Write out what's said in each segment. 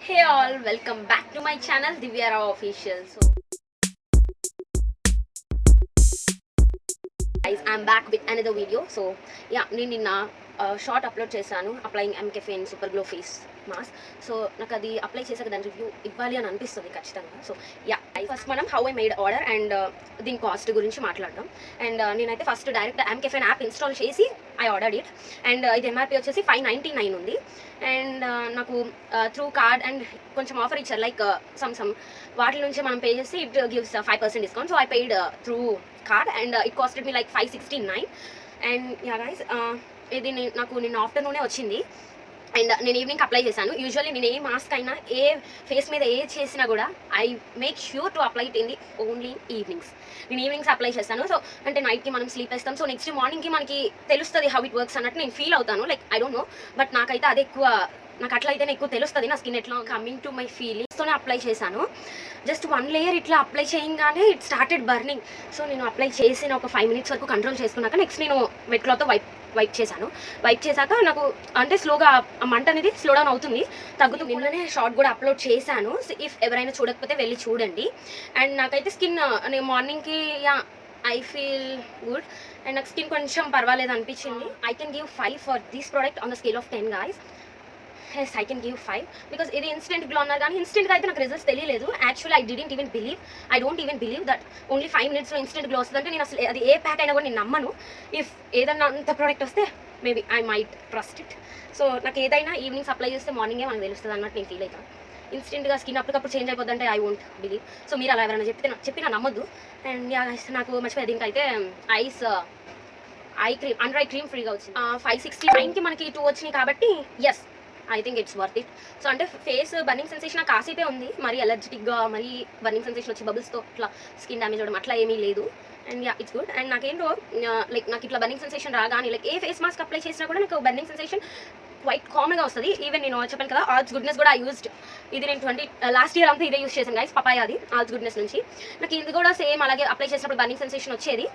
Hey all, welcome back to my channel Divyara Official. So guys, I'm back with another video. So yeah, నేను నిన్న short upload చేశాను applying mCaffeine super glow face mask. So నాకు అది apply చేసాక దాని review ఇవ్వాలి అని అనిపిస్తుంది ఖచ్చితంగా. సో యా, ఫస్ట్ మనం how I made order and దీని కాస్ట్ గురించి మాట్లాడదాం. అండ్ నేనైతే ఫస్ట్ డైరెక్ట్ ఎంకెఫెన్ యాప్ ఇన్స్టాల్ చేసి ఐ ఆర్డర్డ్ ఇట్. అండ్ ఇది ఎంఆర్పీ వచ్చేసి 599 ఉంది. అండ్ నాకు త్రూ కార్డ్ అండ్ కొంచెం ఆఫర్ ఇచ్చారు, లైక్ సమ్ వాటి నుంచి మనం పే చేసి it gives 5% discount. So I paid through card and it costed me like 569. And yeah guys, ఇది నాకు నిన్న ఆఫ్టర్నూనే వచ్చింది అండ్ నేను ఈవినింగ్ అప్లై చేశాను. యూజువల్లీ నేను ఏ మాస్క్ అయినా ఏ ఫేస్ మీద ఏ చేసినా కూడా I make sure to apply it in the only evenings. నేను ఈవినింగ్స్ అప్లై చేస్తాను. సో అంటే నైట్కి మనం స్లీప్ వేస్తాం, సో నెక్స్ట్ మార్నింగ్కి మనకి తెలుస్తుంది హౌ ఇట్ వర్క్స్ అన్నట్టు నేను ఫీల్ అవుతాను. Like I don't know, but నాకైతే అది ఎక్కువ, నాకు అట్లా అయితేనే ఎక్కువ తెలుస్తుంది నా స్కిన్ ఎట్లా. కమింగ్ టు మై ఫీలింగ్స్తోనే అప్లై చేశాను. జస్ట్ 1 లేయర్ ఇట్లా అప్లై చేయగానే ఇట్ స్టార్టెడ్ బర్నింగ్. సో నేను అప్లై చేసిన ఒక 5 minutes వరకు కంట్రోల్ చేసుకున్నాక నెక్స్ట్ నేను వెట్ క్లాత్తో వైప్ చేశాను. వైప్ చేశాక నాకు అంటే స్లోగా మంట అనేది స్లో డౌన్ అవుతుంది, తగ్గుతుంది. నిన్ననే షార్ట్ కూడా అప్లోడ్ చేశాను. ఇఫ్ ఎవరైనా చూడకపోతే వెళ్ళి చూడండి. అండ్ నాకైతే స్కిన్ నేను మార్నింగ్కి ఐ ఫీల్ గుడ్ అండ్ నాకు స్కిన్ కొంచెం పర్వాలేదు అనిపించింది. I can give 5 for this product on the scale of 10 guys. Yes, I can give 5 because ఇది ఇన్స్టెంట్ గ్లో అన్నారు కానీ ఇన్స్టెంట్గా అయితే నాకు రిజల్ట్స్ తెలియలేదు. Actually I don't even believe that only 5 minutesలో ఇన్స్టెంట్ గ్లో వస్తుంది. అంటే నేను అసలు అది ఏ ప్యాక్ అయినా కూడా నేను నమ్మను. ఇఫ్ ఏదన్నా అంత ప్రోడక్ట్ వస్తే maybe I might trust it. So నాకు ఏదైనా ఈవినింగ్స్ అప్లై చేస్తే మార్నింగే మనకు తెలుస్తుంది అన్నట్టు నేను ఫీల్ అవుతాను. ఇన్స్టెంట్గా స్కిన్ అప్పటికప్పుడు చేంజ్ అయిపోద్దంటే ఐ వోంట్ బిలీవ్. సో మీరు అలా ఎవరైనా చెప్పినా నమ్మొద్దు. అండ్ నాకు మర్చిపోయి దీనికైతే అండర్ ఐ క్రీమ్ ఫ్రీగా వచ్చింది. 569కి మనకి 2 వచ్చినాయి కాబట్టి yes, I think it's worth it. So అంటే ఫేస్ బర్నింగ్ సెన్సేషన్ నాకు కాసేపే ఉంది, మరి ఎలర్జెటిక్గా మరి బర్నింగ్ సెన్సేషన్ వచ్చి బబుల్స్తో ఇట్లా స్కిన్ డ్యామేజ్ అవ్వడం అట్లా ఏమీ లేదు. And ya, it's good. And నాకేంటో లైక్ నాకు ఇట్లా బర్నింగ్ సెన్సేషన్ రాగానే like a face mask apply చేసినా కూడా నాకు బర్నింగ్ సెన్సేషన్ క్వైట్ కామన్గా వస్తుంది. ఈవెన్ నేను చెప్పాను కదా ఆల్స్ గుడ్నెస్ కూడా ఐ యూజ్డ్. ఇది నేను లాస్ట్ ఇయర్ అంతా ఇదే యూజ్ చేశాను గైస్, పపాయ అది ఆల్స్ గుడ్నెస్ నుంచి. నాకు ఇది కూడా సేమ్ అలాగే అప్లై చేసినప్పుడు బర్నింగ్ సెన్సేషన్ వచ్చేది.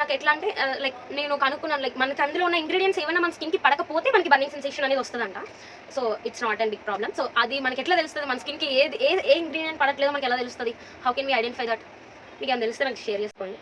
నాకు ఎట్లా అంటే లైక్ నేను కనుక్కున్నాను, లైక్ మనకి అందులో ఉన్న ఇంగ్రీడియంట్స్ ఏమైనా మన స్కిన్కి పడకపోతే మనకి బర్నింగ్ సెన్సేషన్ అనేది వస్తుందంట. So it's not and big problem. So అది మనకి ఎట్లా తెలుస్తుంది మన స్కిన్కి ఏ ఇంగ్రీడియంట్ పడట్లేదో మనకి ఎలా తెలుస్తుంది? How can we identify that? మీకు ఏమైనా తెలిస్తే నాకు షేర్ చేసుకోండి.